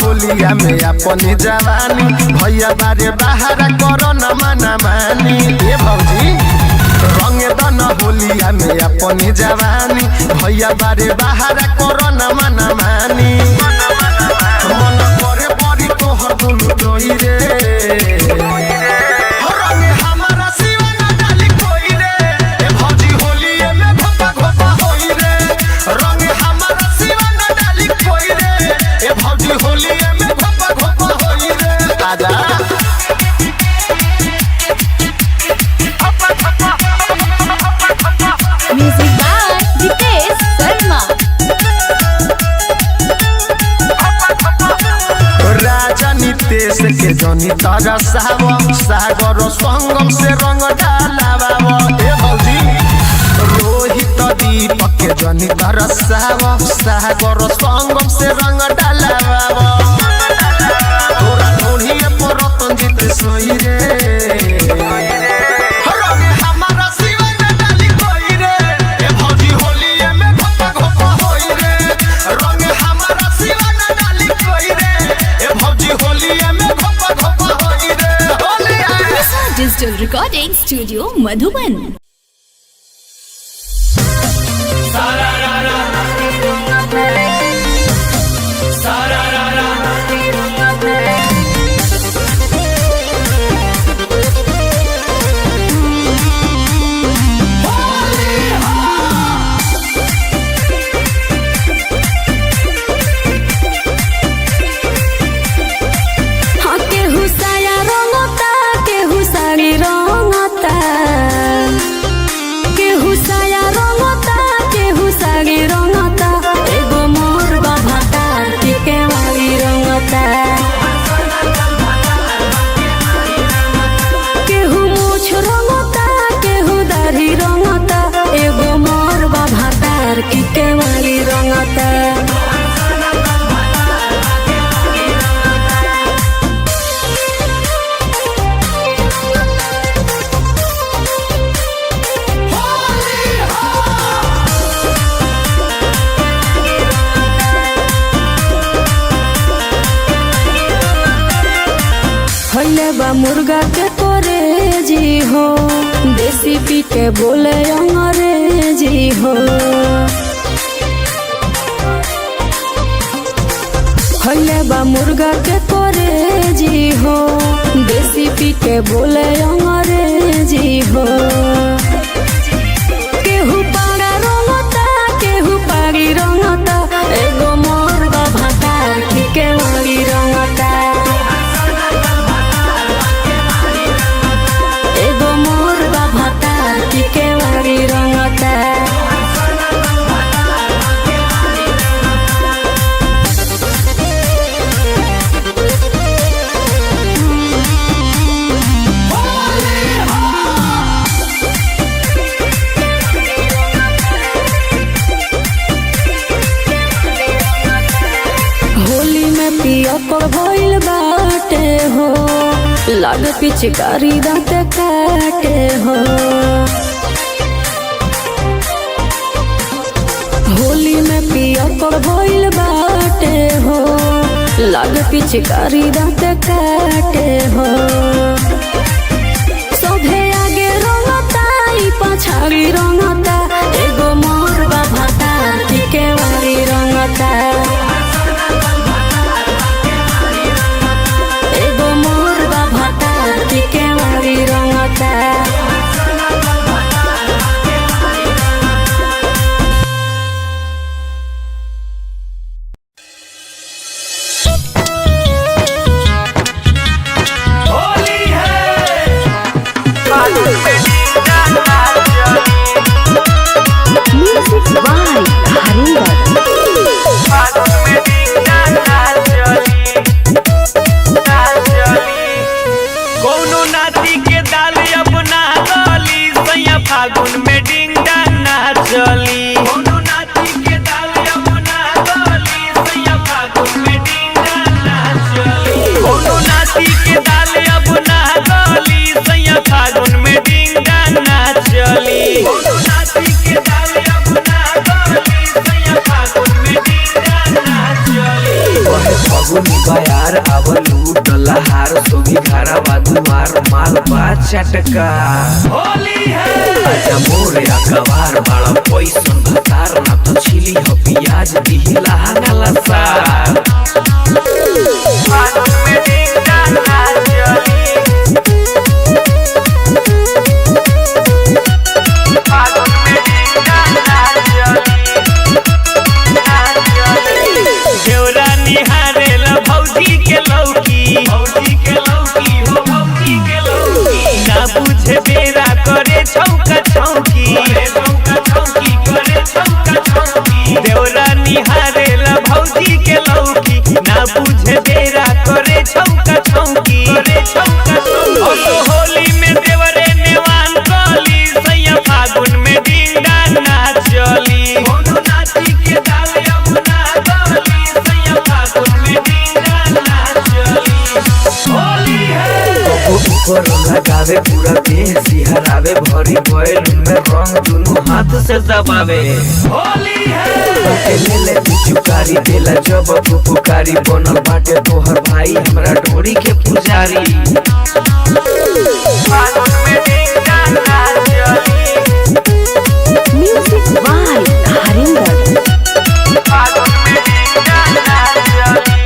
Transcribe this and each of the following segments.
होलिया में अपनी जवानी भैया बारे बाहर करो न मना मानी ये भौजी रंग दन होलिया में अपनी जवानी भैया बारे बाहर करो न मना मानी मन करे बड़ी तोहर दुनु डोई रे देश के जनी तारा सागर संगम से रंग डालावा ए भौजी रोहित दीपक के जनी तारा सागर संगम से रंग डालावा तोरा ढोलिए पर रतन जीत सोई रे डिजिटल रिकॉर्डिंग स्टूडियो मधुबन। मुर्गा के तोरे जी हो देसी पी के बोले अंग्रेजी मुर्गा के करेजी हो, देसी पी के बोले अंग्रेजी हो। केहू पाड़ा रंगता केहू पाड़ी रंगता, एगो मुर्गा भातार के वाली रंगता, एगो मुर्गा भातार के वाली रंगता। पियकर भइल बाटे हो, लाग पिचकारी दाँत काटे हो। होली में पियकर भइल बाटे हो, लाग पिचकारी दाँत काटे हो। सभे आगे रंगता पछाड़ी रंगता, एगो मुर्गा भातार के वाली रंगता, के वाली रंगता। होली है म्यूजिक बाय हरिंदर। कौनो नाती के दाल अपना गली, सैया फागुन में डिंग डांग ना चली। कौनो नाती के दाल अपना गली, सैया फागुन में डिंग डांग ना चली। कौनो नाती के दाल अपना गली, सैया फागुन में डिंग डांग ना चली। कौनो नाती के दाल अपना गली, सैया फागुन में डिंग डांग ना चली। फगुनी बयार आवलू डलहार सोभी घरा बादुआर मालबा चटका। होली है आजा मोरे अखबार बाड़ा पैसन भतार, ना तो छिली हो पियाज दिहिला हंगला सार। फागुन में डिंग डांग ना चली। फागुन में डिंग डांग ना चली। देवरा निहारेल भौजी के लौकी, भौजी के लौकी हो भौजी के लौकी। ना बुझे बेरा करे चौका चौकी, करे चौका चौकी, करे चौका चौकी। देवरा निहारेल भौजी के लौकी, ना बुझे बेरा करे चौका चौकी, करे चौका चौकी। तो होली में देवरे नेवान कली, सैया फागुन में डिंग डांग ना चली। कोनो नाती के दाल अपना गली, सैया फागुन में डिंग डांग ना चली। होली है ऊपर लगावे पूरा देह सिहरावे, भरी बैल में रंग दुनु हाथ से दबावे। होली है ले ले पिचुकारी देला जब पुकारी, बनल बाटे तोहर भाई हमरा डोरी के पुजारी। फागुन में डिंग डांग ना चली। Music by Harinder. फागुन में डिंग डांग ना चली।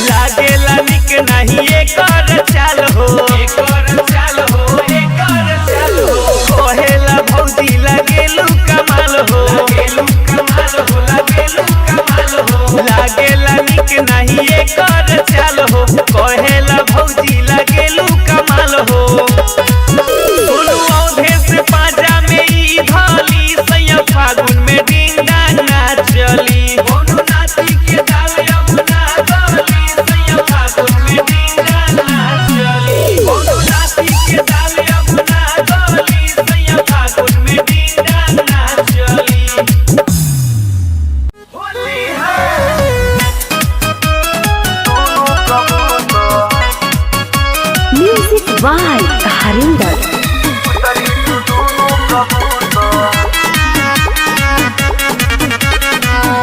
लागेला निक नहीं एकर चाल हो, एकर चाल हो, एकर चाल हो। कहेला भौजी लागेलू कमाल हो, लागेलू कमाल हो, लागेलू कमाल हो। लागेला निक नहीं एकर चाल हो, कहेला भौजी लागेलू कमाल हो। सुनु औधे से पाजा में ई धाली, सैया फागुन में डिंग डांग ना चली। कोनो नाती के दाल अपना गली, सैया फागुन में डिंग डांग ना चली। कोनो नाती के दाल अपना गली, सैया फागुन में डिंग डांग ना चली। होली है म्यूजिक बाय हरिंदर।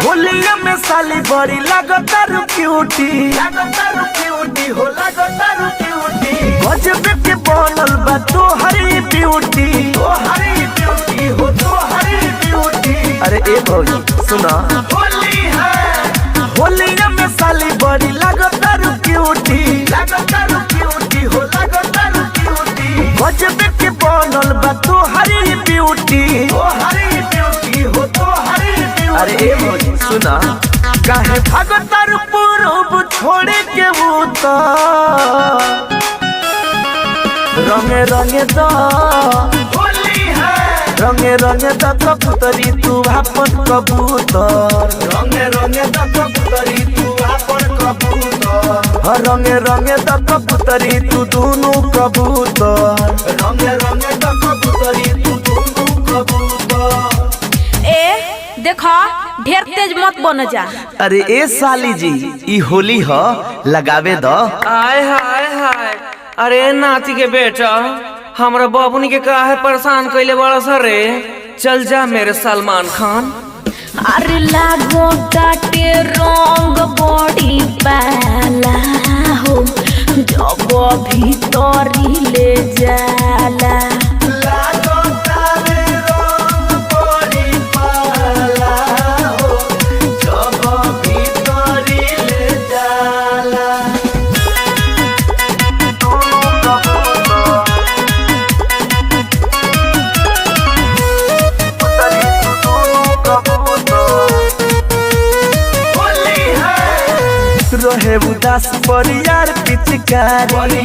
होलिया में साली बड़ी लगतारू क्यूटी, लगतारू क्यूटी हो, लगतारू क्यूटी। गजब के बनल बा तोहरी ब्यूटी, तोहरी ब्यूटी हो, तोहरी ब्यूटी। अरे ए भौजी सुना, होली है होलिया में साली बड़ी लागतारू क्यूटी हो लागतारू क्यूटी गजब के बनल बा तोहरी ब्यूटी अरे ए मोजी सुना काहे भागतारू पूरब छोड़े के रंगे रंगे द रंगे रंगे द कबूतरी तू अपन कबूतर रंगे रंगे द कबूतरी तू अपन कबूतर रंगे रंगे द कबूतरी तू दोनों कबूतर रंगे रंगे द कबूतरी तू दोनों कबूतर। ए देखा ढेर तेज मत बन जा। अरे ए साली जी ई होली ह लगावे द। आय हाय हाय अरे नाती के बेटा हमरा बाबूनी के काहे परेशान कइले बड़ा सरे चल जा मेरे सलमान खान। अरे लागो काटे रंग बड़ी पाला हो जब भीतरी ले जाला रहे उदास परियार पिचकारी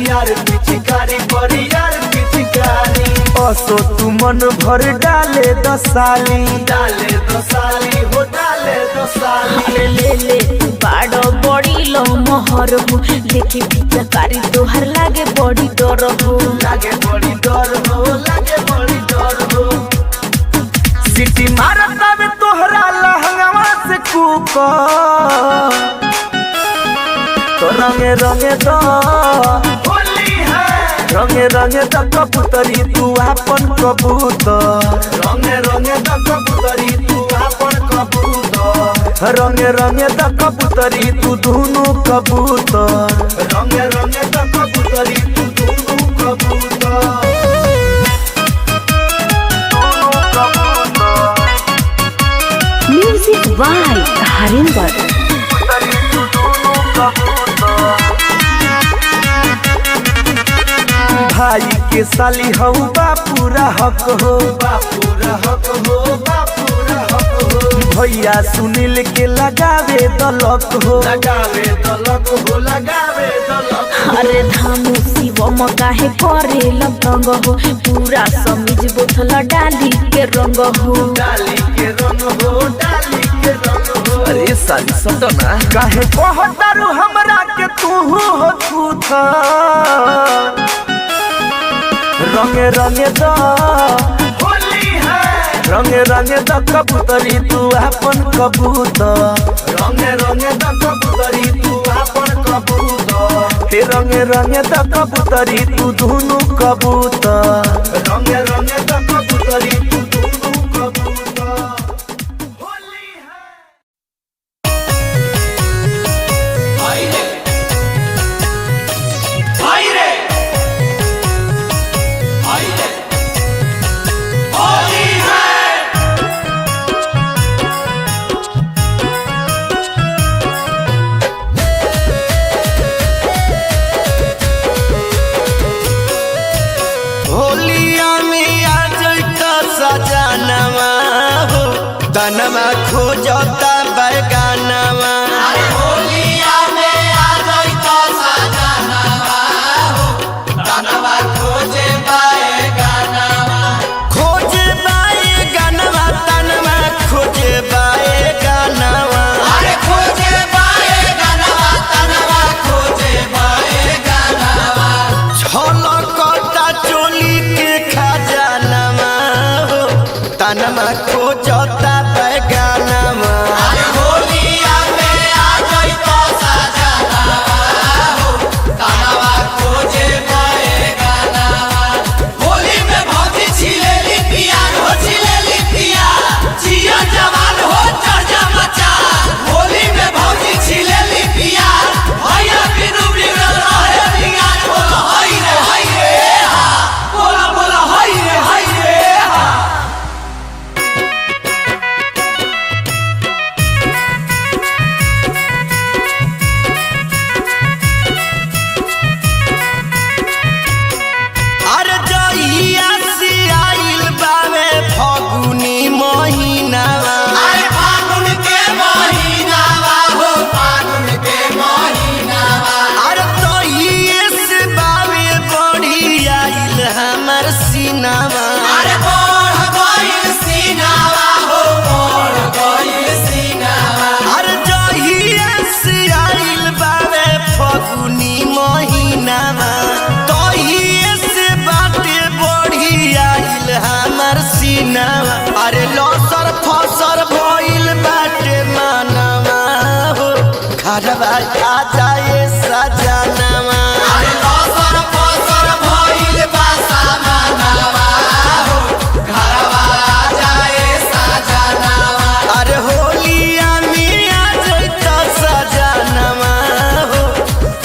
असो तू मन भर डाले दसाली हो डाले दसाली अरे ले बाड़ो बड़ी लो मोहर हो देखी पिचकारी तोहर लागे बड़ी डर हो लागे बड़ी डर हो सिटी मारता में तोहरा लहंगावा से कूका तो रंगे रंगे द रंगे रंगे द कबूतरी तू अपन कबूतर रंगे रंगे द कबूतरी तू अपन कबूतर रंगे रंगे द कबूतरी तू दोनों कबूतर रंगे रंगे द कबूतरी तू दोनों कबूतर। Music by Harinder. भाई के साली हऊ बापूरा हक हो भैया सुनील के लगावे दलक हो अरे धामू शिवम काहे करे लंग हो पूरा समिज बोतल डाली के रंग हो अरे साली सटना काहे कहतारू हमरा के तू हो छूथा रंगे रंगे द रंगे रंगे द कबूतरी तू अपन कबूतर रंगे रंगे द कबूतरी तू अपन कबूतर रंगे रंगे द कबूतरी तू दोनों कबूतर रंगे रंगे द कबूतरी तू दोनों कबूतर। दनवा खोजता बैगानवा होलिया में आ जइतो सजनवा हो दनवा खोजे बैगानवा खोजे बैगानवा तनवा खोजे बैगानवा अरे खोजे बैगानवा तनवा खोजे बैगानवा झलकता चोली के खजानवा हो तनवा खोजता बैगानवा होलिया में आ जइतो सजनवा हो दनवा खोजे बैगानवा होली में भौजी छिलेली पियार हो छिलेली पियार जिया जवान हो चढ़ मचा होली में भौजी छिलेली पियार भैया बिनु बिगड़ल रहे बिगाड़ बोला हई रे हा बोला बोला हई रे हा। सीनावा अरे लसर फसर भइल बाटे मानवा हो घरवा आ जाए सजनवा अरे लसर फसर भइल बा सामानवा हो घरवा आ जाए सजनवा अरे होलिया मिया जैता सजनवा हो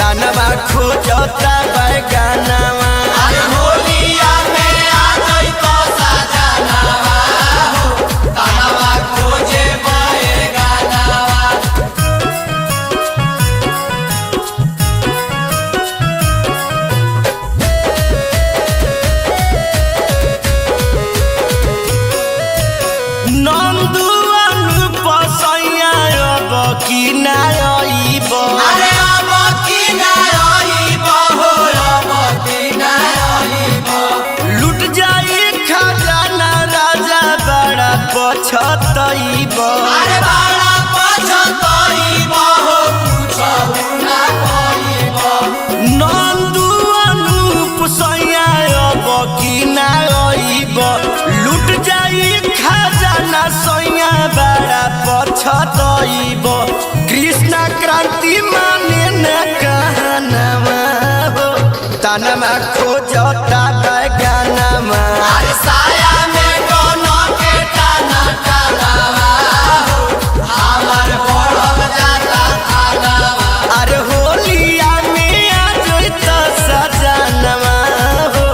तनवा खोजता बैगनवा अरे होलिया में आ जइतो सजनवा हो तनवा खोजे बैगनवा नंदू अनुपसैया अब की नाइब अरे अब की ना आइब हो अब की ना आइब लुट जाई खजाना राजा बड़ा पछतैब अरे बाड़ा पछतइब हो कुछहु ना कइब नंदू अनुपसैया अब की नाइब लुट जाई खजाना सैया बड़ा पछतैब कृष्ण क्रांति माने न कहनवा हो तनमा खोजता बैगनवा अरे साया में कोनो के टाना टानावा हो हमर बढ़ल जाता थानावा अरे होलिया में आ जइता सजनवा हो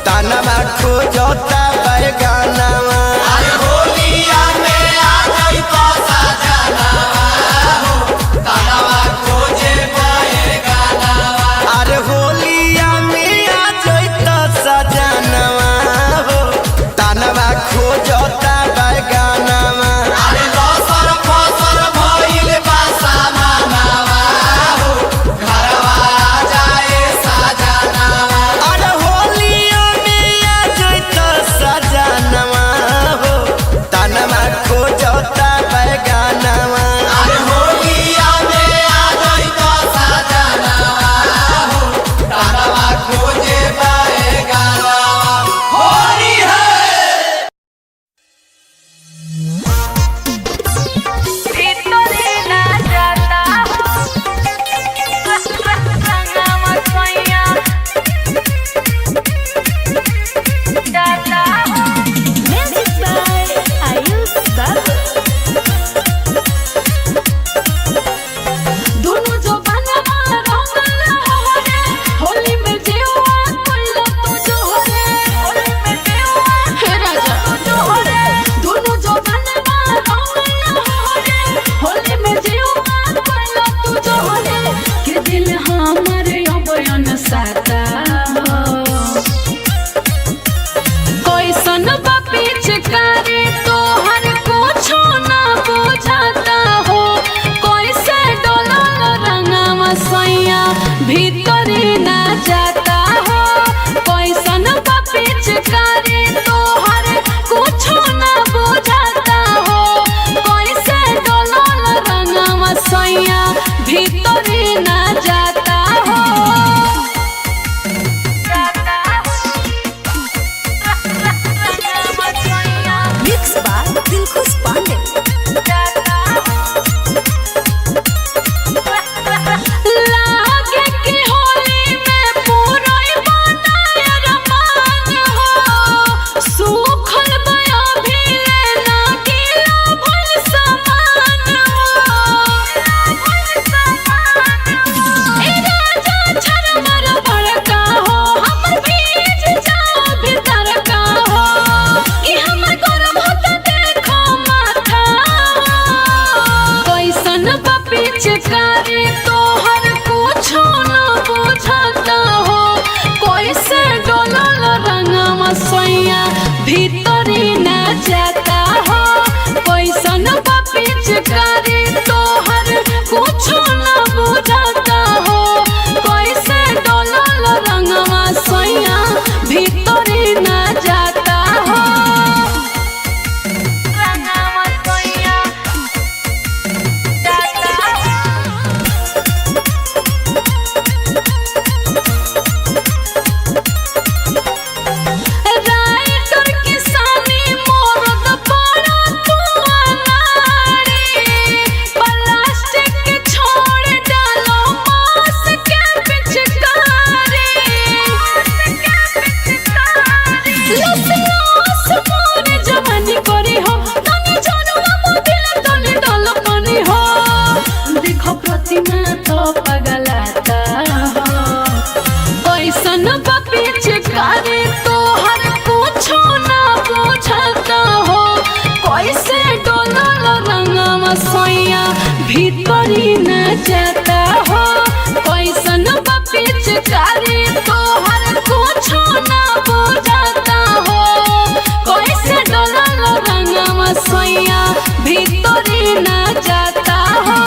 तनमा खोजता बैगनवा अरे होलिया में आ जइतो सजनवा हो तनवा खोजे बैगनवा अरे होलिया में आ जइता सजनवा हो तनमा खोजता बैगनवा अरे लसर फसर भइल बा सामानवा हो घरवा आ जाए सजनवा अरे होलिया में आ जइता सजनवा हो तनमा खोजता बैगनवा अरे होलिया में आ जइतो सजनवा हो तनवा खोजे बैगनवा होली है भीतरे ना जाता रंगवा सैया जाता Music by Ayush Babu. दोनों जो बनवा रंगल हो रे होली में जीवा कोइला तू जो हो रे होली में जीवा हे राजा तू जो हो रे दोनों जो बनवा रंगल हो रे होली में जीवा कोइला तू जो हो रे के दिल हमर अबयन साता कैसन बा पिचकारी तोहर कुछो ना बुझाता हो कैसे डोलल रंगवा सैया भीतरी ना जाता हो कैसन बा पिचकारी तोहर कुछो ना बुझाता हो कैसे डोलल रंगवा सैया भीतरी ना जाता हो Mixed by Dilkus Pandey. लागे कि होली में पूरई बनाय रमान हो सूखल बया भी लेना गीला भल समान हो ए राजा छरमर बड़का हो हमर भीज जाओ भीतर का हो कि हमर गरम होता देखो माथा कैसन बा पिचकारी तोहर कुछो ना बुझाता हो कैसे डोलल रंगवा सैया भीतरी ना जाता हो कैसन बा पिचकारी तोहर कुछो ना बुझाता हो कैसे डोलल रंगवा सैया भीतरी ना जाता हो रंगवा सैया राइटर किसानी मोर पिचकारी तोहर कुछो ना बुझाता हो कैसे डोलल रंगवा सैया भीतरी ना जाता हो।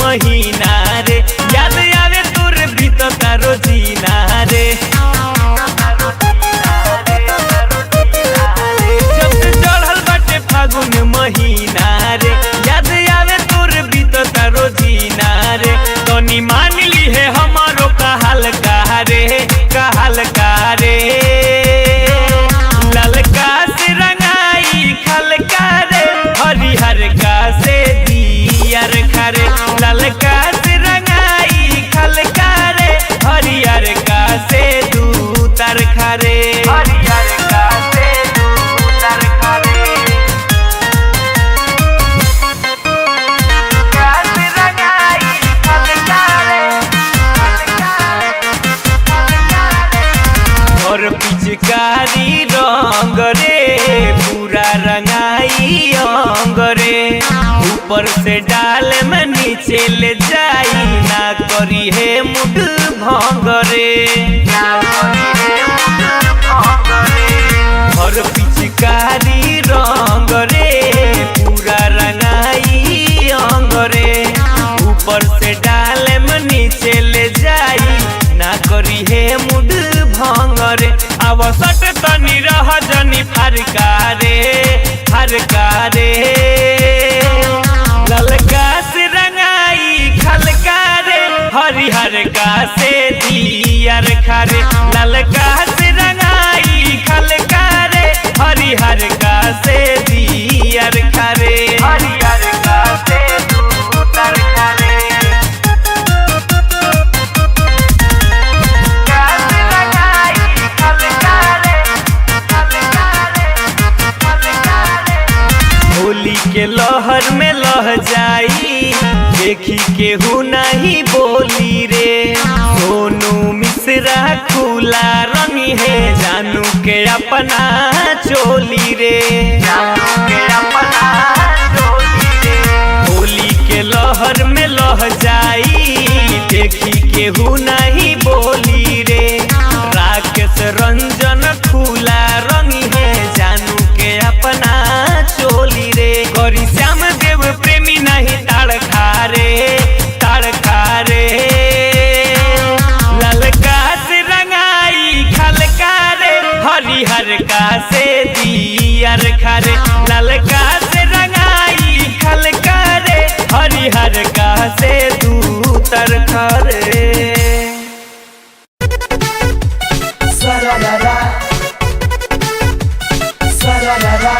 महीना रे याद आवे तोर बीतता रोजीना रे जब से चढ़ल बाटे फागुन महीना रे याद आवे तोर बीतता रोजीना रे तनी मान ली है हमारो कहल का रे ललका से रंगाई खलका रे हरिहर का से दियर खरे ललका से रंगाई खलका रे हरिहर का से दूतर खरे हरिहर का से दूतर खरे का से रंगाई खलका रे और पिचकारी रंग रे पूरा रंगाई अंग रे ऊपर से डाल में नीचे ले जाई ना करी है मुड भंग रे और पिचकारी रंग रे पूरा रंगाई अंग रे ऊपर से डाल में नीचे ले जाई ना करी है मुड भंग रे आवसट तनी रह जनी फरका रे ललका से रंगाई खलका रे हरिहर का से दियर खरे ललका से रंगाई खलका रे हरिहर का से दियर खरे हरिहर का से दूतर खरे होली के लहर में लह जाई देखी केहू नहीं बोली रे सोनू मिश्रा खुला रंगी है जानू के अपना चोली रे होली के लहर में लह जाई देखी केहू नहीं बोली रे राकेश रंजन खुला रंगी है जानू के अपना चोली रे गौरी श्याम देव प्रेमी नहीं ताड़ खारे ललका से रंगाई खलका रे हरिहर का से दियर खरे ललका से रंगाई खलका रे हरिहर का से दूतर खरे Sararara Sararara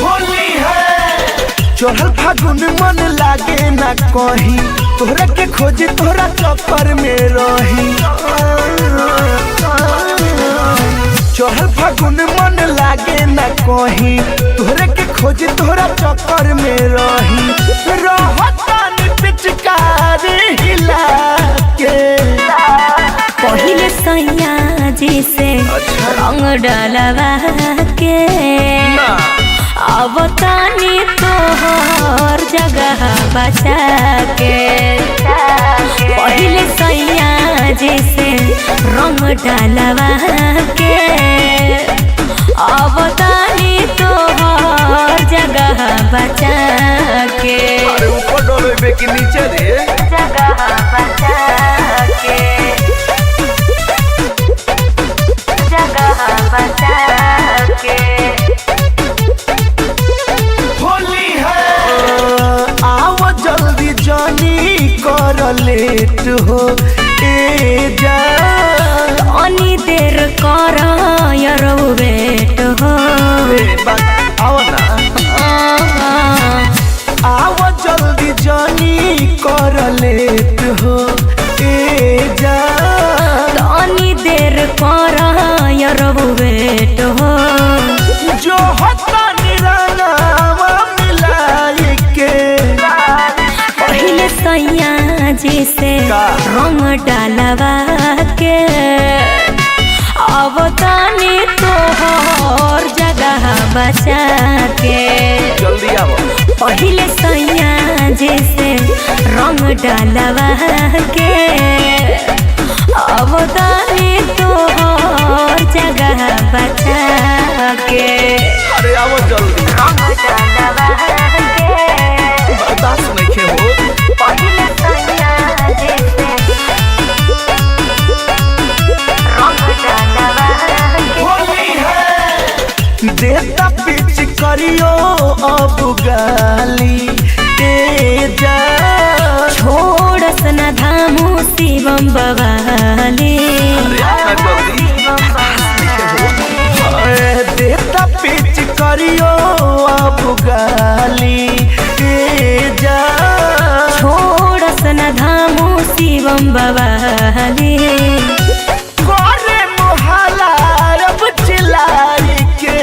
होली है चढ़ल फागुन मन लागे ना कहीं तोहरा के खोजे तोहरा चक्कर में रही चढ़ल फागुन मन लागे ना कहीं तोहरा के खोजे तोहरा चक्कर में रही रहतानी पिचकारी हिला के पहिले सैया जी से रंग डालवा के अब तानी तोहर जगह बचा के पहिले सैया जी से रंग डालवा के अब तानी तोहर जगह बचा के ऊपर डोले के नीचे रे जगह बचा के जगह बचा के होली है आओ जल्दी जानी कर लेट हो ए जा अनि देर कर यारो बेट हो आओ ना आओ जल्दी जानी कर लेट हो ए जा अनि देर कर यारो बेट हो जो होता निरालावा मिलाई के पहिले सैया जी से रंग डालवा के अब तानी तोहर जगह बचा के जल्दी आओ पहिले सैया जी से रंग डालवा के अब करियो अब गाली जा छोड़स न धामू शिवम बवाली देता पिच करियो अब गाली जा छोड़स न धामू शिवम बवाली करे मोहला अब चिल्लाई के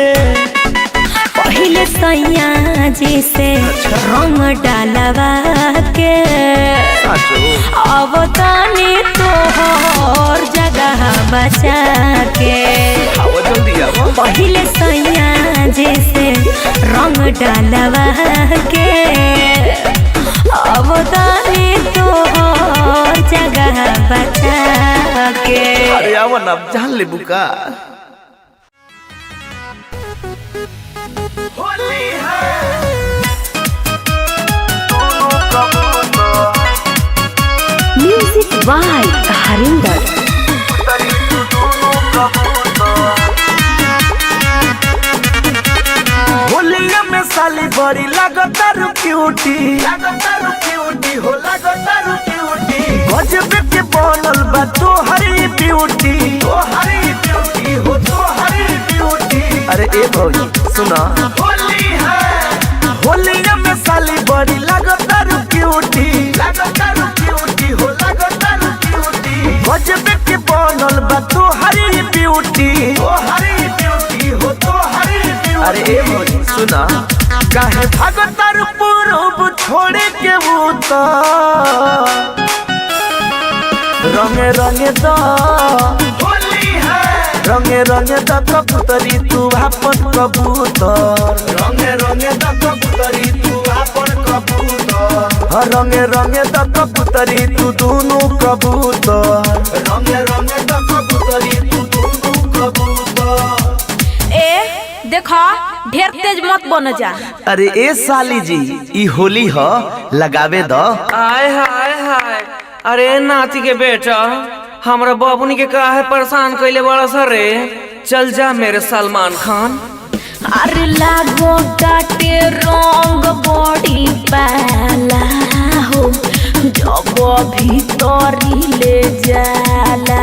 पहले सैया जैसे रंग डालवा के अब तानी तोहर जगह बचा के पहले सैया जैसे रंग डालवा के अब तानी तोहर जगह बचा के। अरे आवन अब जान ले बुका म्यूजिक बाय हरिंदर। होलिया में साली बड़ी लगतारू क्यूटी हो लगतारू क्यूटी गजब के बनल बा तोहरी ब्यूटी हो तोहरी ब्यूटी। अरे ए भौजी सुना होली है होलिया में साली बड़ी लगतारू क्यूटी हो लगतारू क्यूटी गजब के बनल बा तोहरी ब्यूटी हो तोहरी ब्यूटी। अरे ए भौजी सुना काहे भागतार पूरब छोड़े के भूत रंगे रंगे द होली है रंगे रंगे द कबूतरी तू अपन कबूतर रंगे रंगे द कबूतरी तू अपन कबूतर रंगे रंगे द कबूतरी तू दोनों कबूतर रंगे रंगे द कबूतरी तू दोनों कबूतर। ए देखा ढेर तेज मत बन जा। अरे ए साली जी ई होली ह लगावे द। आय हाय हाय अरे नाती के बेटा हमरा बाबूनी के काहे परेशान कइले बड़ा सरे चल जा मेरे सलमान खान। अरे लागो काटे रंग बड़ी पाला हो जब भीतरी ले जाला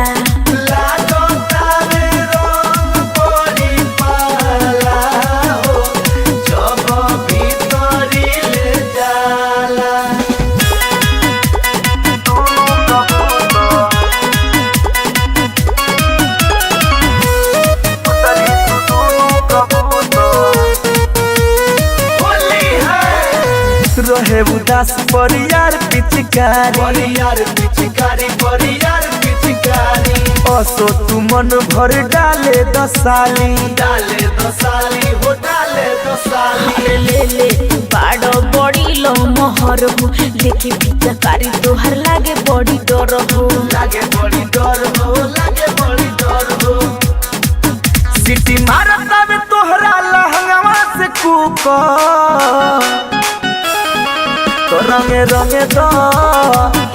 रहे उदास परियार पिचकारी असो तू मन भर डाले दसाली हो डाले दसाली ले ले बाड़ो बड़ी लो मोहर हो लेके पिचकारी तोहर लागे बड़ी डर हो लागे बड़ी डर हो सिटी मारता में तोहरा लहंगवा से कूका तो रंगे रंगे द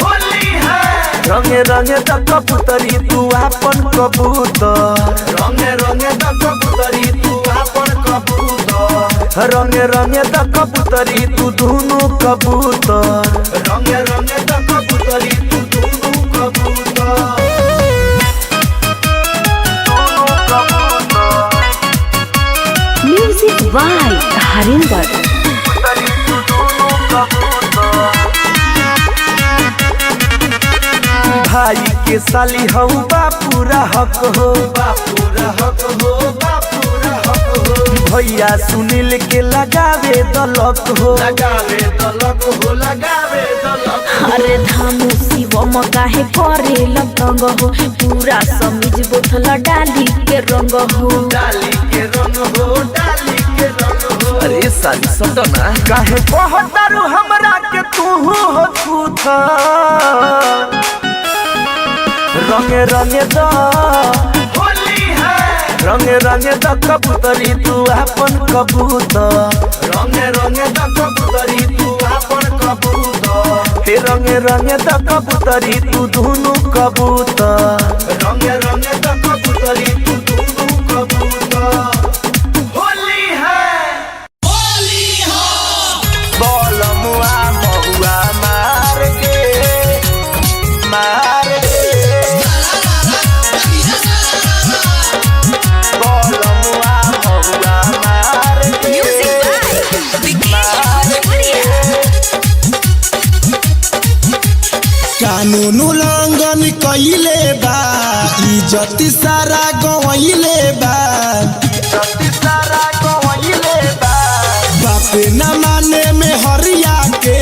होली है रंगे रंगे द कबूतरी तू अपन कबूतर रंगे रंगे द कबूतरी तू अपन कबूतर रंगे रंगे द कबूतरी तू दोनों कबूतर रंगे रंगे द कबूतरी तू दोनों कबूतर। Music by Harinder. भाई के साली हऊ बापूरा हक हो भैया सुनील के लगावे दलक हो अरे धामू शिवम काहे करे लतंग हो पूरा समीज बोतल डाली के रंग हो अरे साली सटना काहे कहतारू हमरा के तू हो थूथा रंगे रंगे द होली है रंगे रंगे द कबूतरी तू अपन कबूतर रंगे रंगे द कबूतरी तू अपन कबूतर रंगे रंगे द कबूतरी तू दोनों कबूतर रंगे रंगे द कबूतरी तू दोनों कबूतर होली है। दुनु लंगन कइले बा इज्जत सारा गवइले बा बापे न माने में हरिया के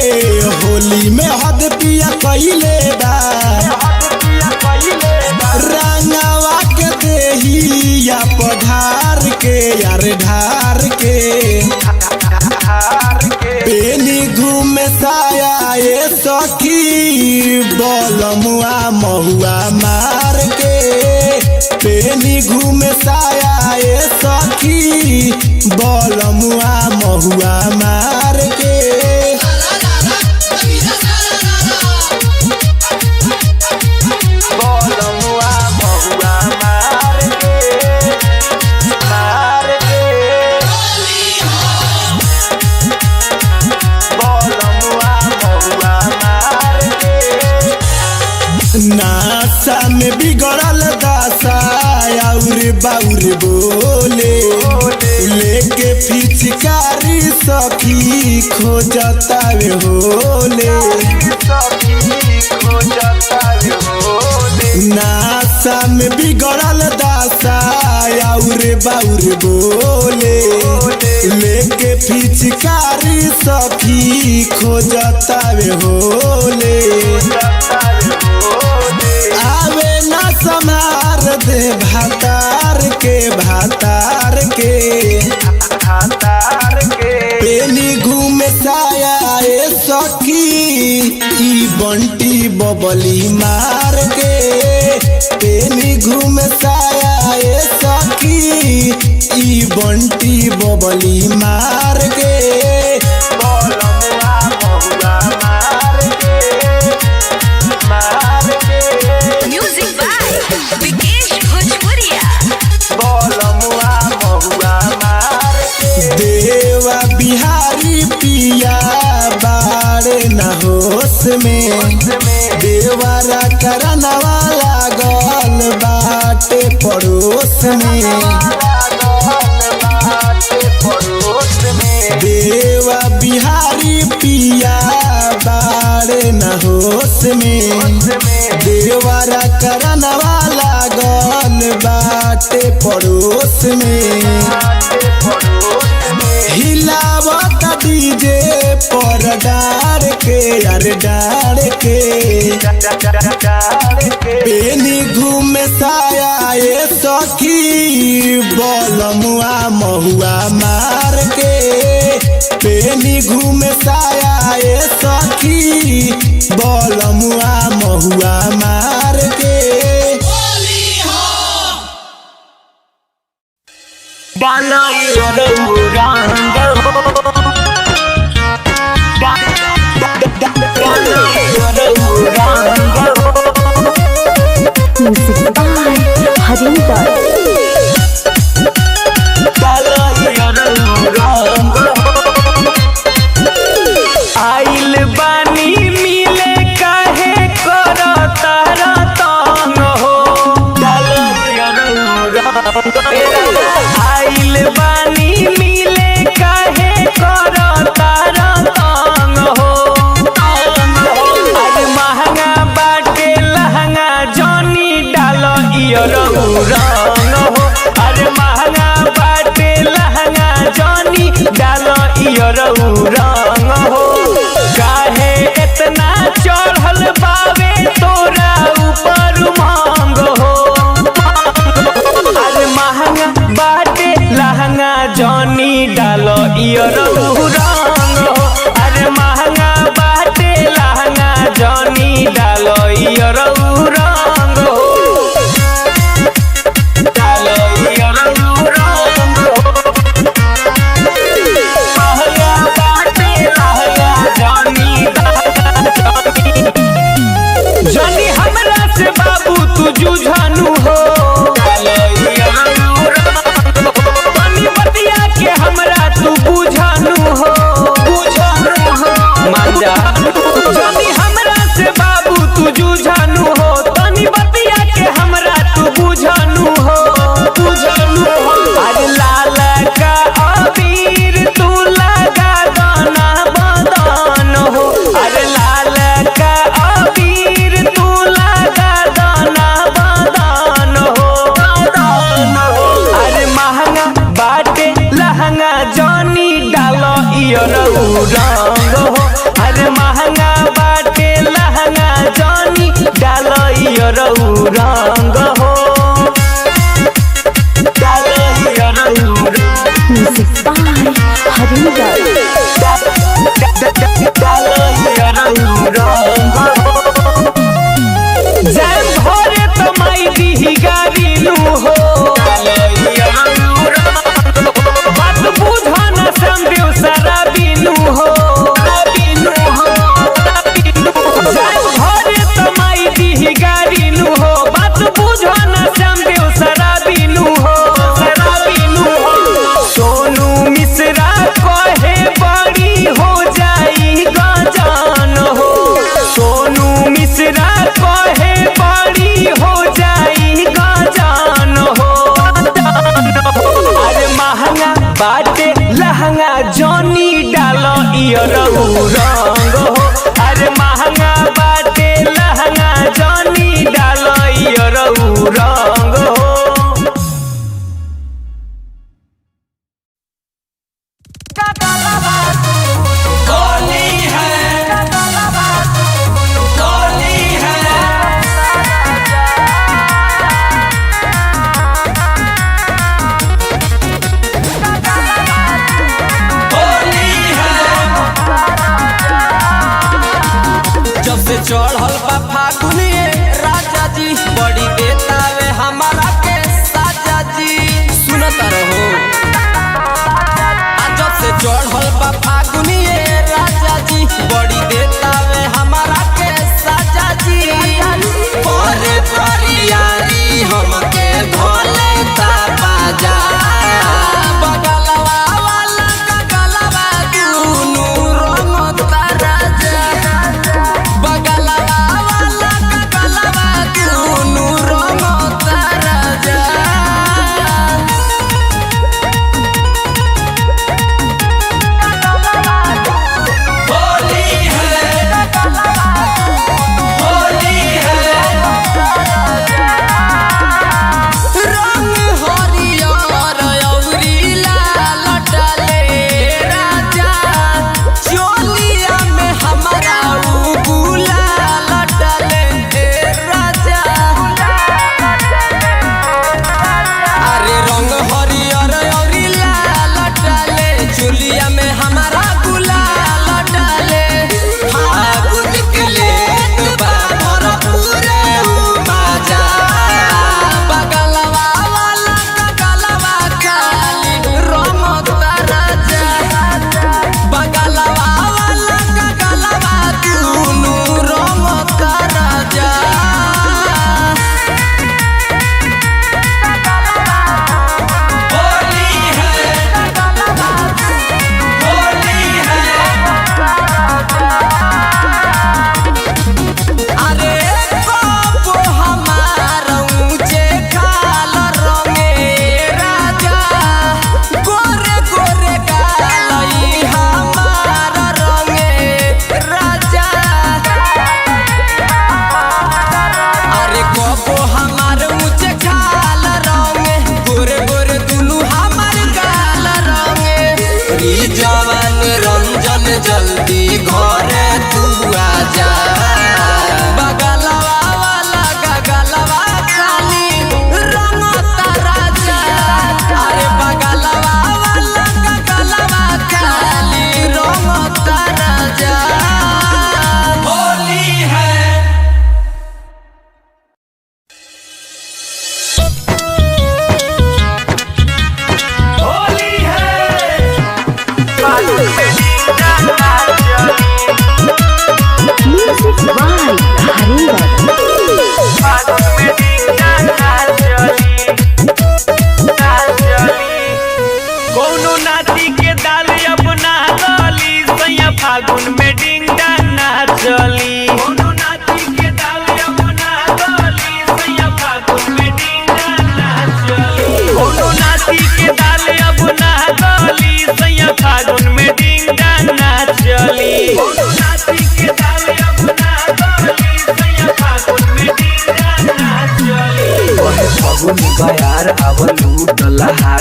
होली में हद पिया कइले बा रंगवा के देहिया पधार के यार ढार के पेनी घूमे साया ए सखी बलमुआ महुआ मार के पेनी घूमे साया ए सखी बलमुआ महुआ मार के नासा में बिगड़ल दासा और बाउर बोले लेके फिचकारी सखी खोजता वे होले नासा में बिगड़ल दासा और बाउर बोले लेके फिचकारी सखी खोजता वे होले आवे ना समार दे भातार के पेनी घूमे साया ए सखी ई बंटी बबली मार के पेनी घूमे साया ए सखी ई बंटी बबली मार के देवा बिहारी पिया बाड़े न होश में देवरा करनवा लागल बाटे पड़ोस में देवा बिहारी पिया बाड़े न होश में देवरा करनवा लागल बाटे पड़ोस में हिलावत डीजे पर डार के यार डार के पेनी घूमे साया ए सखी बलमुआ महुआ मार के पेनी घूमे साया ए सखी बलमुआ महुआ मार के Music by Harinder. आइल बानी मिले काहे करता रतन हो आइल बानी मिले काहे करता रतन हो अरे महंगा बाटे लहंगा जनी डाल रंग हो अरे महंगा बाटे लहंगा जनी डाल रंग हो काहे इतना चढ़ल बावे तोरा ऊपर मांग हो अरे महंगा बाटे लहंगा जनी डाल रंग हो अरे महंगा बाटे लहंगा जनी डाल रंग हो डाल रंग हो महंगा बाटे लहंगा जनी रंग हो म्यूजिक बाय हरिंदर जैन भोरे तमाई दी गारी नु हो बात बुझा न समझो सारा बिनु हो जैन भोरे तमाई दी गारी नु हो बात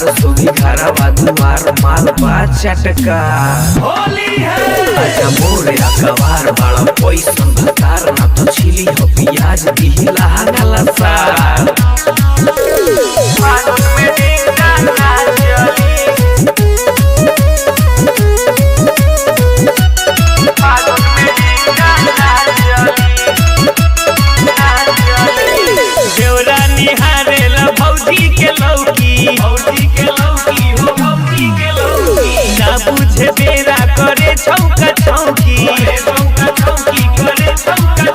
तोहार सुभी घरवा दुआर माल बा चटका होली है आजा मोरे अखबार बड़ा पैसन भतार ना तो छिली हो प्याज दिहिला गला सार फागुन में डिंगा ना चली फागुन में डिंगा ना चली देवरा निहारेला भौजी के लौकी हो भौजी के लौकी ना बुझे बेरा करे छौका छौकी करे छौका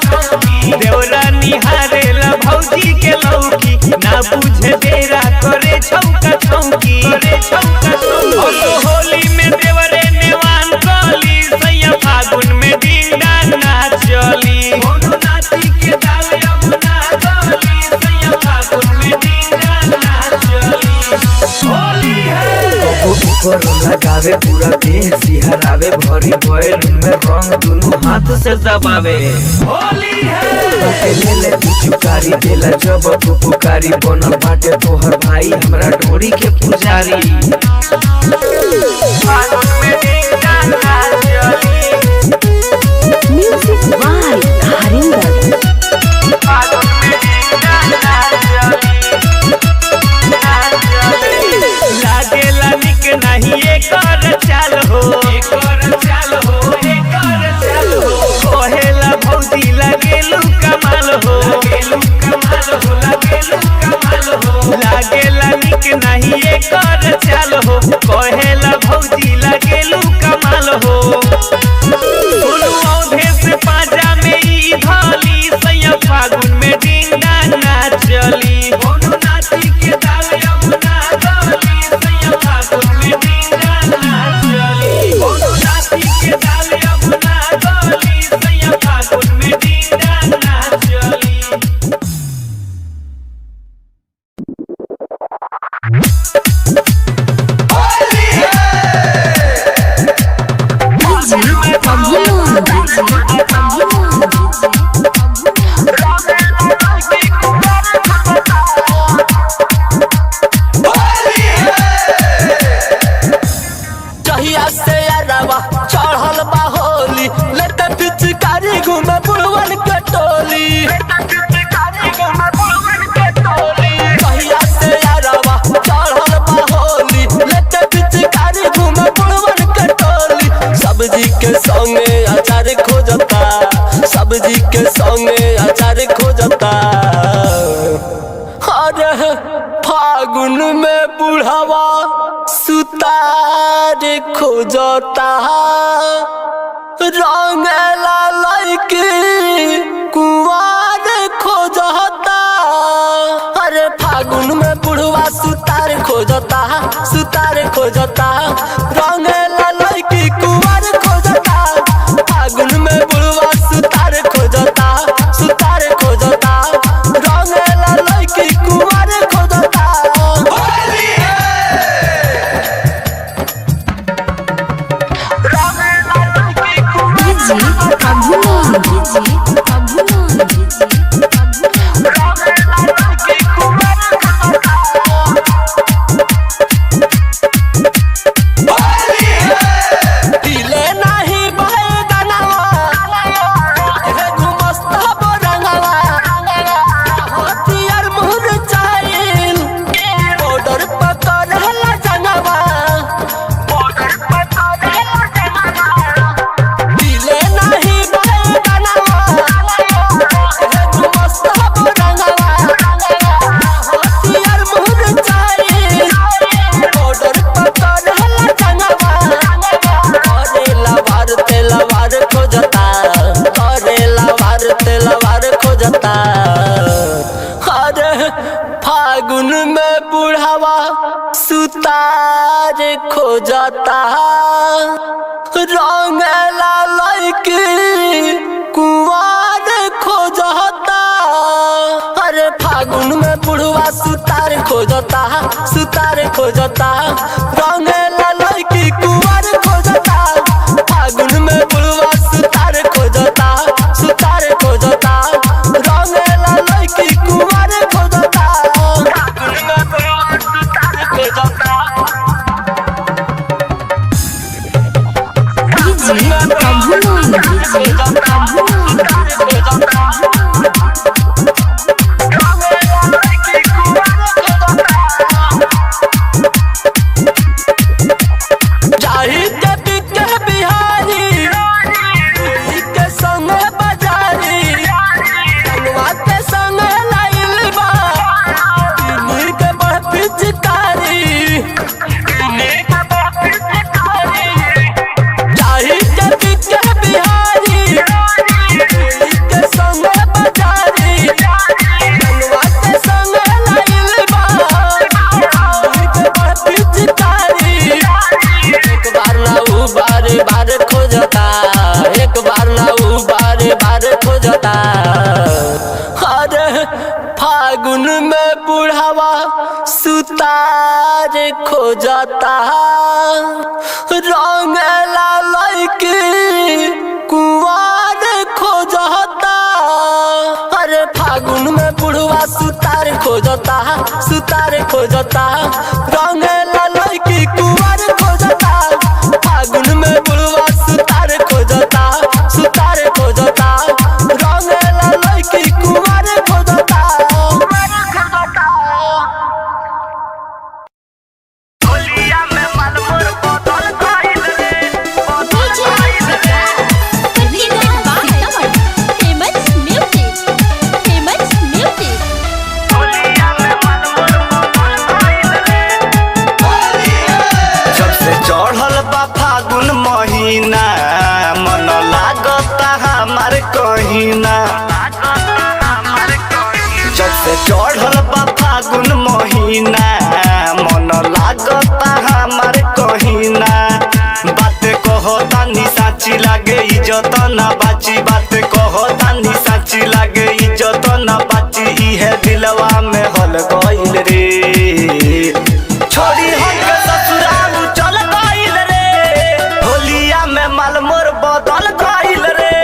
छौकी देवरा निहारेला भौजी के लौकी ना बुझे बेरा करे छौका छौकी करे छौका छौकी होली में देवरे नेवान कली सैया फागुन में डिंडा ना चली कोनो नाती के डाल यमुना गली सैया फागुन में डिंडा ना चली होली है ऊपर लगावे पूरा देह सिहरावे भरी बैलून में रंग दोनों हाथ से दबावे होली है ले ले तू चुकारी देला जब तू पुकारी बनल बाटे तोहर भाई हमरा डोरी के पुजारी फागुन में डिंडा ना चली म्यूजिक बाय हरिंदर फागुन में डिंडा ना चली लागेला निक नहीं एकर चाल हो कहेला भौजी लागेलू कमाल हो लागेला निक नहीं एकर चाल हो कहेला भौजी लागेलू कमाल हो सुनु औधे से पाजा में ई धाली सैया फागुन में डिंडा ना चली कोनो नाती के डाल यमुना गली सैया फागुन में डिंडा ना चली कोनो नाती के डाल यमुना गली सैया फागुन में डिंडा ना चली जहिया से अरवा चढ़ल बा होली लेते पिचकारी घूमे बुढ़वन के टोली जहिया से अरवा चढ़ल बा होली लेते पिचकारी घूमे बुढ़वन के टोली सब्जी के संगे अचार खोजता सब्जी के संगे अचार खोजता अरे फागुन में बुढ़वा सुतार खोजता रंगला लड़की कुंवार खोजता अरे फागुन में बुढ़वा सुतार खोजता रंगला लड़की कुंवार खोजता फागुन में बुढ़वा सुतार खोजता रंगला लड़की कुंवार खोजता फागुन में बुढ़ावा सुतार खोजता रंगला लड़की कुंवार खोजता अरे फागुन में बुढ़वा सुतार खोजता रंगला लड़की कुंवार खोजता फागुन में बुढ़वा सुतार खोजता रंगला लड़की कुंवार खोजता फागुन में बुढ़वा सुतार खोजता फागुन में बुढ़ावा सुतार खोजता रंगला लड़की कुंवार खोजता। अरे फागुन में बुढ़वा सुतार खोजता रंगला लड़की कुंवार खोजता। फागुन में बुढ़वा सुतार खोजता रंगला लड़की कुंवार खोजता। होलिया में मालमोर बदल गइल रे होलिया में मालमोर बदल गइल रे। जब से चढ़ल बा फागुन महीना मन लागता हमार कहीना। जब से चढ़ल बा फागुन महीना मन लागता हमार कहीना। बात कहो तानी साची लागे इज्जत ना बाची। बात कहो तानी साची लागे इज्जत ना बाची। इहे दिलवा में हल गइल रे छोड़ी हमके ससुराल चल गइल रे। होलिया में मालमोर बदल गइल रे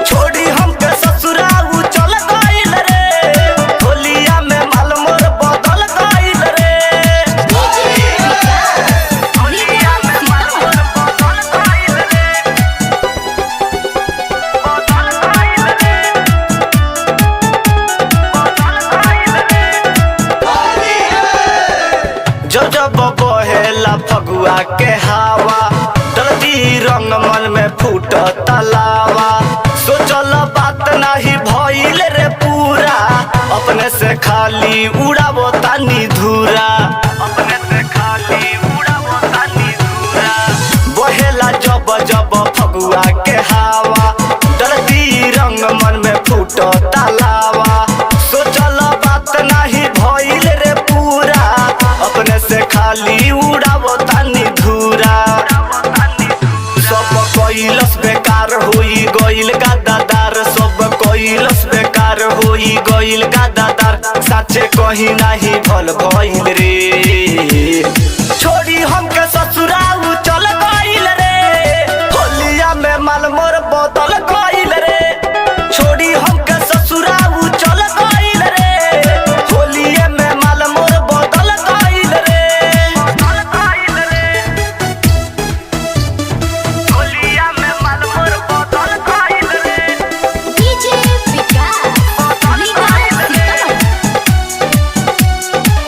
छोड़ी हमके ससुराल चल गइल रे। होलिया में मालमोर बदल गइल रे। होलिया में मालमोर बदल गइल रे बदल गइल रे बदल गइल रे। जब बहेला फगुआ के हवा दर्दी रंग मन में फूट तलावा। सोचल बात नहीं भइल रे पूरा अपने से खाली उड़ाबो तानी धूरा। अपने से खाली उड़ाबो तानी धूरा। बहेला जब फगुआ के हवा दर्दी रंग मन में फूट तलावा। सोचल बात नहीं भइल रे पूरा अपने से खाली उड़ाबो तानी धूरा। सब कैलस बेकार होई गइल गादादार। सब कैलस बेकार होई गइल गादादार। साचे कहीं नहीं भल भइल रे छोड़ी हमके ससुराल चल गइल रे। होलिया में मालमोर बदल गइल रे छोड़ी हमके ससुराल चल गइल रे। होलिया में मालमोर बदल गइल रे बदल गइल रे। होलिया में मालमोर बदल गइल रे बदल गइल रे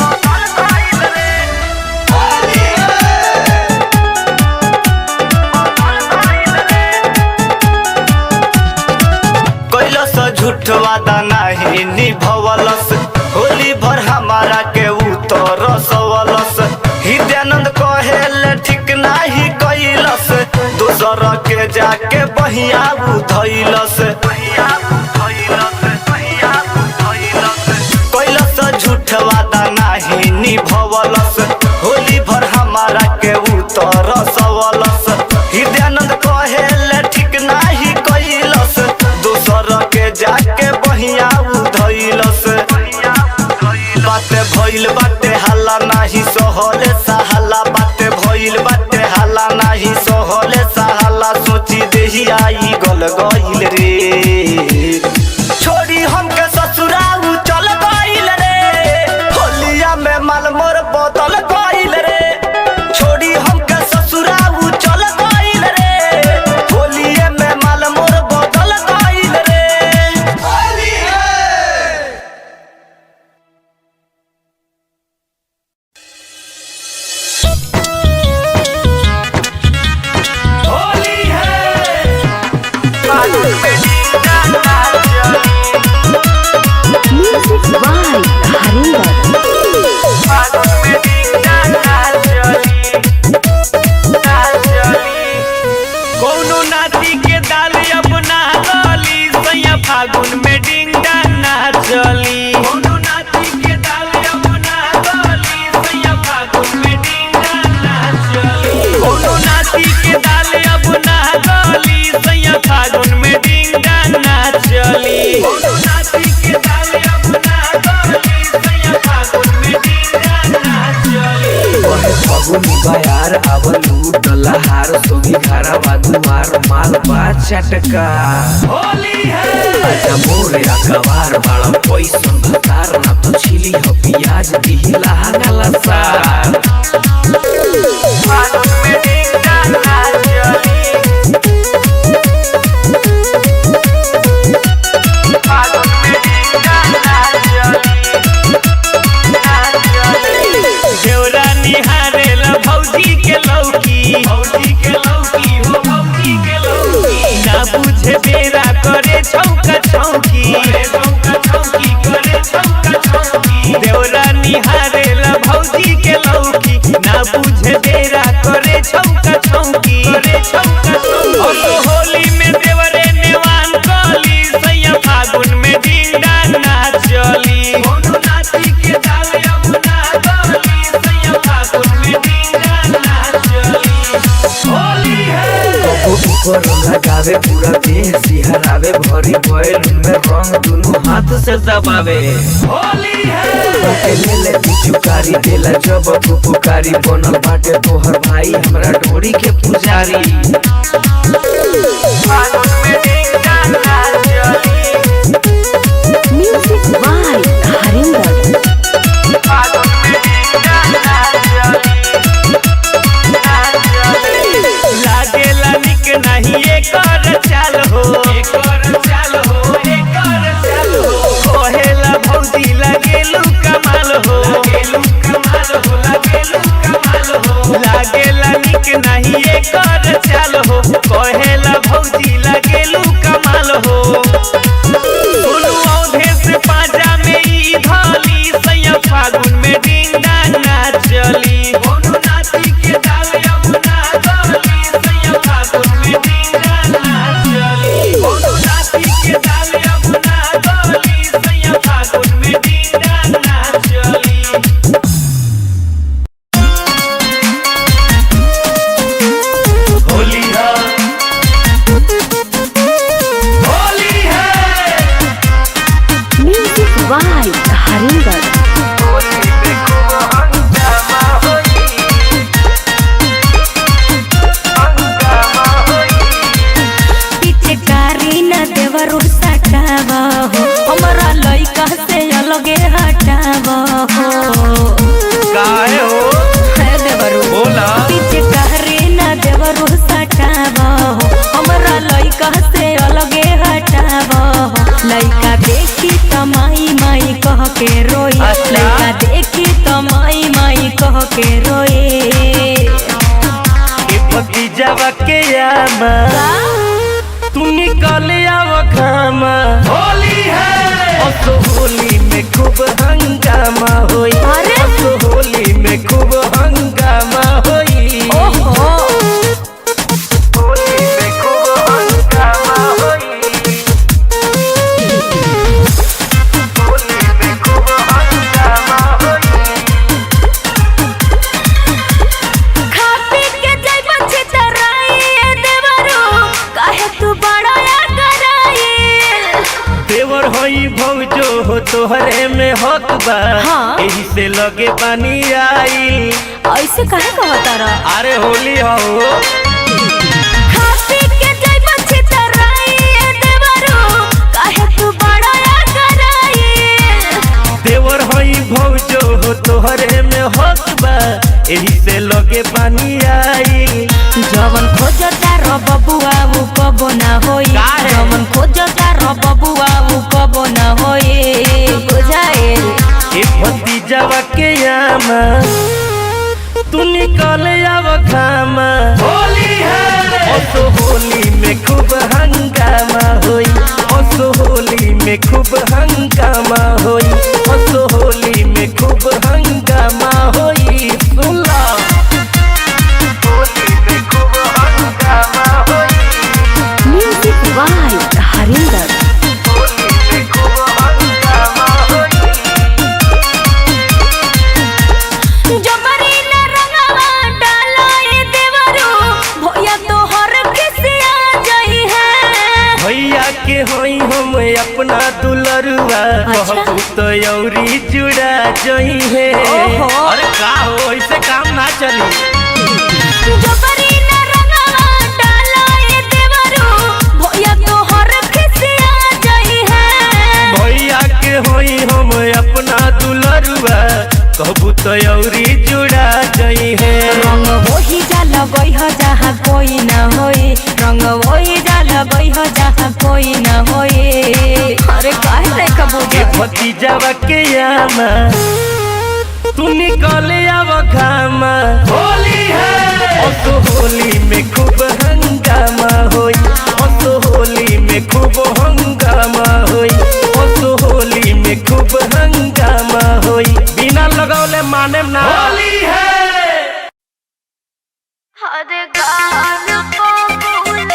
बदल गइल रे। कैलस झूठ वादा नहीं निभवलस। होली भर हमारा के उतर सवलस। हृदयानंद कहेल ठीक नहीं कैलस। दोसर के जाके बहिया उधैलस। कैलस झूठ वादा नहीं निभवलस। होली भर हमारा के उतर सवलस। हृदयानंद कहेल ठीक नहीं कैलस। दोसर के जाके बहिया उधैलस। बात भइल बाटे हल्ला नहीं सहले सहाला। बात भइल बाटे हल्ला नहीं सहले सहाला। सोची देही आई गल गइल रे छोड़ी हमके ससुराल चल गइल रे। होलिया में मालमोर बदल गइल रे छोड़ी हमके ससुराल चल गइल रे। होलिया में मालमोर बदल गइल रे। होली है बार आवलू डलहार सोभी घरा बादुआर माल बा चटका होली है आजा मोरे अखबार बाड़ा पैसन भतार ना तो छिली हो प्याज दिहिला गला सार फागुन में डिंगा नाच चली फागुन में डिंगा नाच चली देवरा निहारेल भौजी के लौकी हो भौजी के लौकी ना बुझे बेरा करे छौका छौकी देवरा निहारेल भौजी के लौकी ना बुझे बेरा करे छौका छौकी होली में देवरे नेवान कली सैया फागुन में डिंगा नाच चली कोनो नाची के डाल यमुना गली सैया फागुन में डिंगा नाच चली होली है ऊपर लगावे पूरा देह सिहरावे भरी बैलून में रंग दोनों हाथ से दबावे होली है ले ले पिचुकारी देला जब पुकारी बनल बाटे तोहर भाई हमरा डोरी के पुजारी फागुन में डिंगा नाच चली म्यूजिक बाय हरिंदर। फागुन में डिंगा नाच चली लागेला निक नहीं एकर चाल हो कहेला भौजी लागेलू कमाल हो लागेला निक नहीं एकर चाल हो कहेला भौजी लागेलू कमाल हो दुनू औधे से पाजा में ई धाली सैया फागुन में डिंगा नाच चली कोनो नाची के डाल यमुना गली सैया फागुन में डिंगा नाच चली कोनो नाची के डाल यमुना गली सैया फागुन में डिंगा नाच चली होली है होली है म्यूजिक बाय हरिंदर। होली पे खूब हंगामा होई पिचकारी न देवरू सटावा हो हमरा लइका से अलगे हटावा हो काहे हो है देवरू बोला पिचकारी न देवरू सटावा हो हमरा लइका से अलगे हटावा हो लइका देखी त माई माई कह के रोई अच्छा। लइका देखी त माई माई कह के रोए के भतीजावा के यामा तू निकल आव खामा होली है असो होली में खूब हंगामा होई अरे! असो होली में खूब हंगामा होई ओहो होली में खूब हंगामा होई होली में खूब हंगामा होई खा पी के जाई बच्चे तराई देवरू काहे तू बड़ा या कराई देवर होई भौजो हो तोहरे में हक बा हाँ। एही से लगे पानी आई ऐसे काहे कहता रहा अरे होली हो खा पी के जाई बच्चे तराई देवरू काहे तू बड़ा या कराई देवर होई भौजो हो तोहरे में हक बा एही से लगे पानी आई जवन खोजता रो बबुआ उ कबो ना होई काहे? जवन खोजता रो बबुआ उ कबो ना होई बुझाए ए भतीजावा के यामा तू निकल आव खामा होली है असो होली में खूब हंगामा होई असो होली में खूब हंगामा होई असो होली में खूब हंगामा होई सुन ला होली में खूब हंगामा होई म्यूजिक बाय हरिंदर। होली में खूब हंगामा होई जबरी न रंगवा डालाई देवरू भैया तोहर खिसिया जाई है भैया के होई हम अपना दुलरुआ अच्छा। कहू तो यौरी जुड़ा जई है ओहो। अरे का हो ऐसे काम ना चली दुलरुआ कहबू तो औरी जुड़ा जई है। रंग वही जाल गई हो जहाँ कोई न होई, रंग वही जाल गई हो जहाँ कोई न होई। अरे काहे रे कबूतर भतीजावा के यामा तू निकले आव घामा, होली है तो होली में खूब हंगामा होई, तो होली में खूब हंगामा होई, तो होली में खूब हंगामा होई। बिना लगौले माने ना होली है। हरे गाना पागल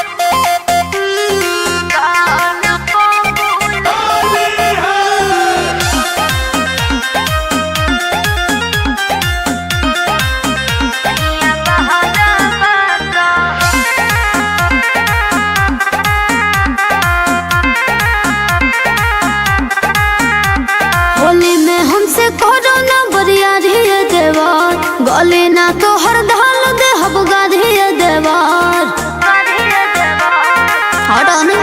गाना पागल होली है। होली में हमसे करो ना बरियारी देवार, गले ना तो हर ढाल दे हब गाधी देवार। हटो ना।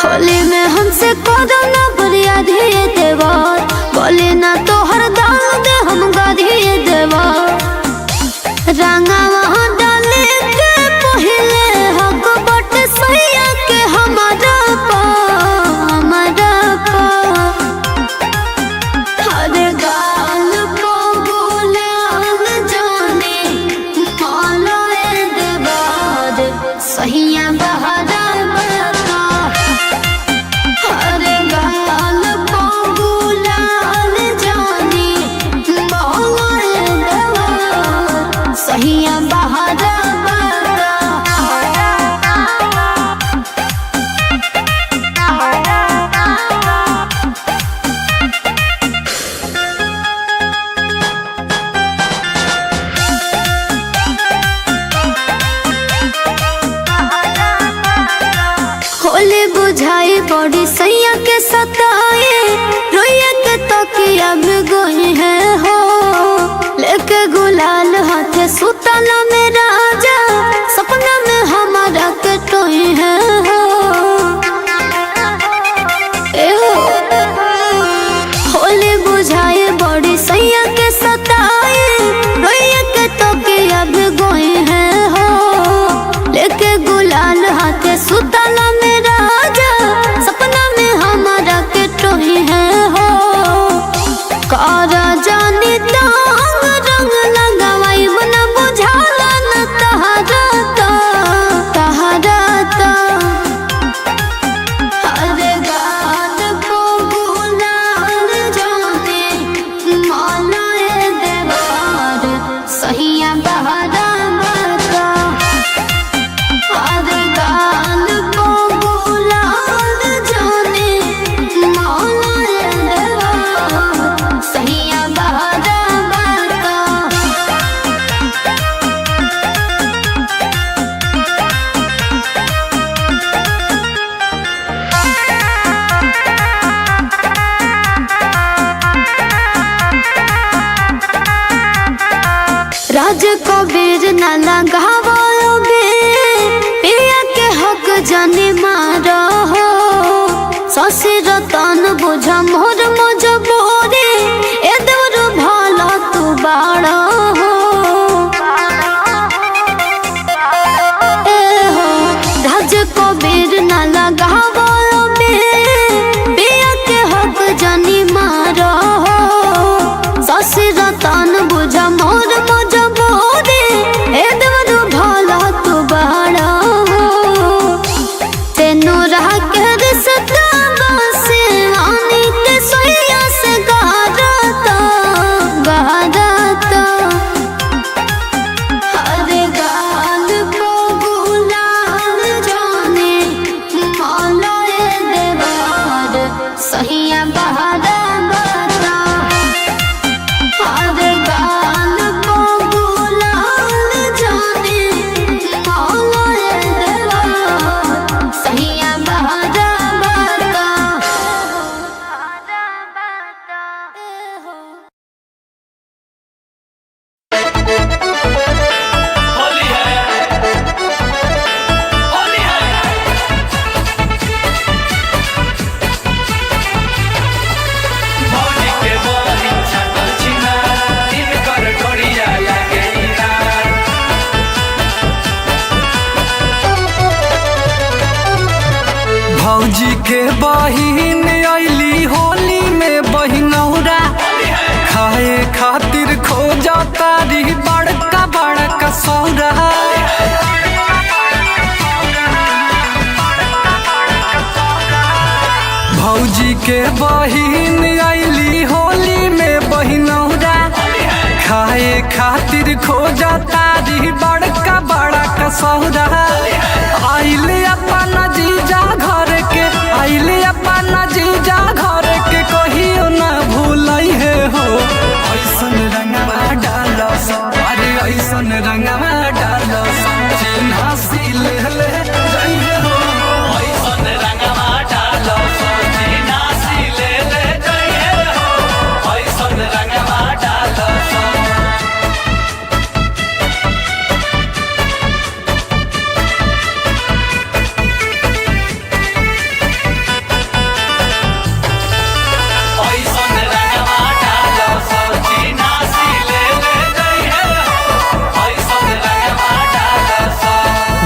होली में हमसे करो ना बरियारी देवार, गले ना तो हर ढाल दे हम गाधी देवार। रंगा वहाँ डाले के पहले हक बट सैया के हमारा पा हमारा पा। हरे गाल को गुलाल जाने मालाए देवार, सहिया बहारा बता। हरे गाल को गुलाल जाने मालाए देवार, सहिया बहारा बता। होली बुझाई बड़ी सैया के सताए, रोइया के तकिया में गोई है हो। लेके गुलाल हाथे सुतला में राजा, सपना में हमारा के टोई है हो। ए हो होली बुझाई बड़ी सैया के सताए, रोइया के तकिया में गोई है हो। लेके गुलाल हाथे सुतला में राजा, सपना में हमारा के टोही है हो। कारा जानी तांग रंग लगावाई बना बुझाला न तहरा ता तहरा ता। हरे गाल को गुलाल जाने मालाए देवार, सहिया बहारा बता। हरे गाल को गुलाल जाने मालाए देवार, सहिया बहारा बता। राज कबीर न लगावो बे, पिया के हक जाने मारो हो। शशि रतन बुझा मोर मजबूरी, ए दूर भला तू बाड़ा हो। ए हो राज कबीर न लगावो बे, पिया के हक जाने मारो हो। शशि रतन बुझा मोर मजबूरी, ए दूर के बहिन अइली होली में बहिनौरा खाए खातिर खोजा तारी बड़का बड़का सौरा। भौजी के बहिन अइली होली में बहिनौरा खाए खातिर खोजा तारी बड़का बड़का सौरा। आइले अपन जीजा घर के, आइले अपन जीजा घर के कहियो ना भूलई है हो। ऐसन रंगवा डालो अरे ऐसन रंगवा डालो चिन्हा सी ले जाइए हो। ऐसन रंगवा डालो चिन्हा सी ले जाइए हो। ऐसन रंगवा डालो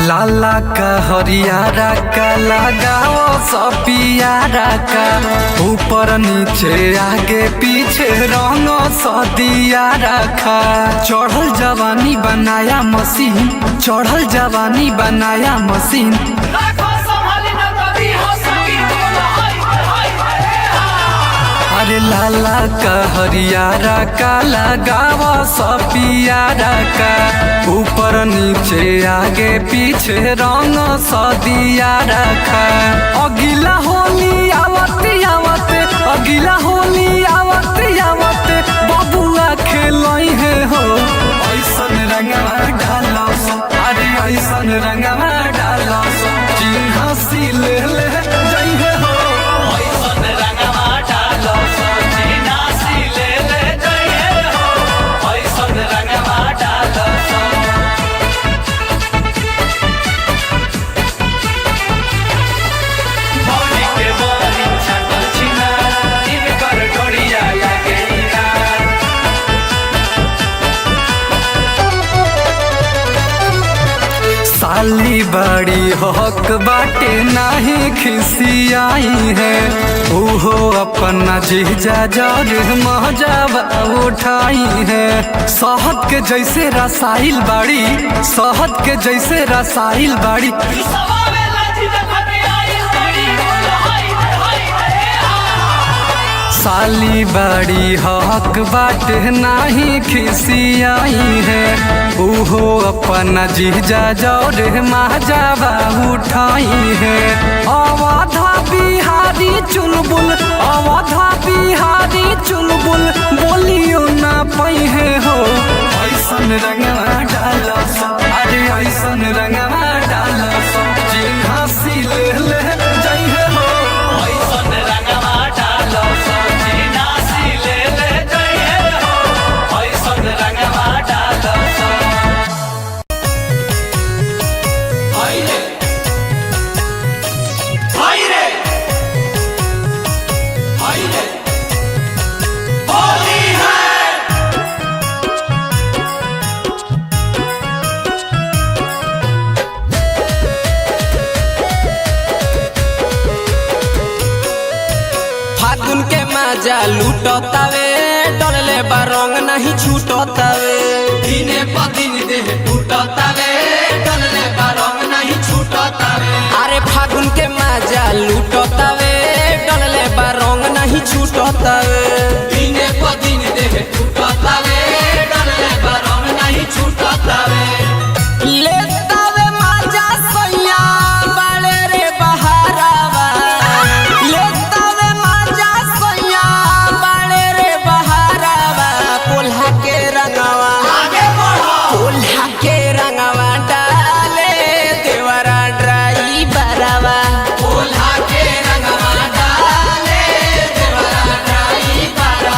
लाला का हरियारा का लगाओ सपियारा का ऊपर नीचे आगे पीछे रंगो सदिया रखा। चढ़ल जवानी बनाया मशीन, चढ़ल जवानी बनाया मशीन। अरे लाला का हरियारा का लगावा सपियारा का ऊपर नीचे आगे पीछे रंग सदिया रखा। अगिला होली आवत आवत, अगिला होली आवत आवत बबुआ खेलई है हो। ऐसन रंगवा डालो अरे ऐसन रंगवा डालो चिन्हा सी ले जाइए हो। ऐसन रंगवा डालो चिन्हा सी ले जाइए हो। ऐसन रंगवा डालो भौजी के बहिन छटल छिना इनकर डोरिया लागे साली बड़ी हक बाटे नाही खिसियाई है ओहो अपना जीजा जर मजावा उठाई है। शहद के जैसे रसाइल बाड़ी, शहद के जैसे रसाइल बाड़ी। साली बड़ी हक बाटे नाही खिसियाई है ओहो अपना जीजा जौर महाजावा उठाई है। अवधा बिहारी चुलबुल, अवधा बिहारी चुलबुल बोलियो ना पई है हो। ऐसन रंगवा डालो अरे ऐसन रंगवा डालो चिन्हा सी ले जाइए हो। ऐसन रंगवा डालो चिन्हा सी ले जाइए हो। ऐसन रंगवा डालो हाय रे हाय रे हाय रे होली है। फागुन के मजा लूटतावे डलले बा रंग नहीं छूटतावे। दिने प दिन देह टूटतावे डलले बा रंग नहीं छूटतावे। अरे फागुन के मजा लूटतावे डलले बा रंग नहीं छूटतावे। दिने प दिन देह टूटतावे डलले बा रंग नहीं छूटतावे। लेतावे मजा सैया बाले रे बहारावा। लेतावे मजा सैया बाले रे बहारावा। कोल्हा के रंगवा आगे बढ़ो कोल्हा के रंगवा डाले देवरा ड्राइवरवा। कोल्हा के रंगवा डाले देवरा ड्राइवरवा।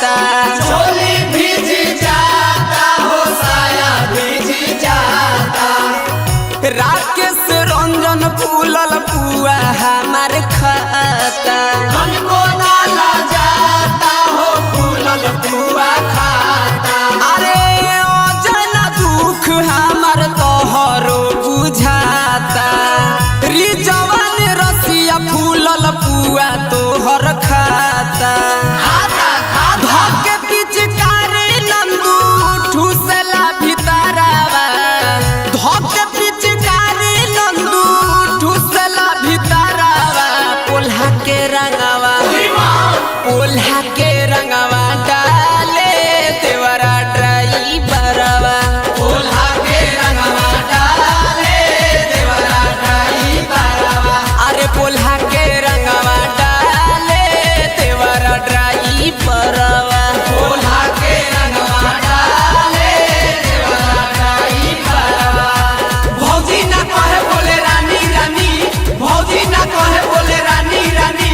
जाता चोली भीज जाता हो साया भीज जाता राकेश रंजन फूलल पुआ हमार खाता हमको नाला जाता हो फूलल पुआ खाता अरे अजन दुख हमार तोहरो बुझाता रिजवान रसिया फूलल पुआ तोहर खाता धके पिचकारी नंदू ठुसला भितरावा धके पिचकारी नंदू ठुसला भितरावा पोल्हा के रंगवा डाले देवरा ड्राइवरवा ओल्हा के रंगवा डाले देवरा ड्राइवरवा अरे पोल्हा के रंगवा डाले देवरा ड्राइवरवा ओल्हा के रंगवा डाले देवरा ड्राइवरवा भौजी ना कहे बोले रानी रानी भौजी ना कहे बोले रानी रानी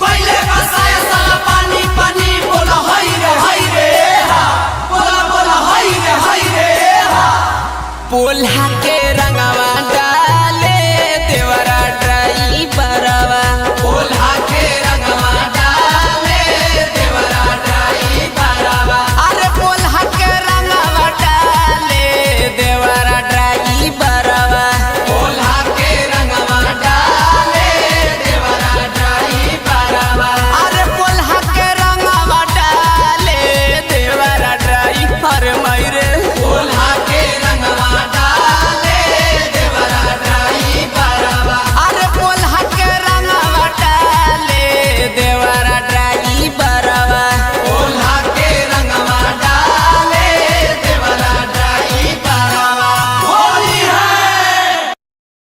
कोइले बसाया साला पानी पानी बोला हई रे हा बोला बोला हई रे हा पोल्हा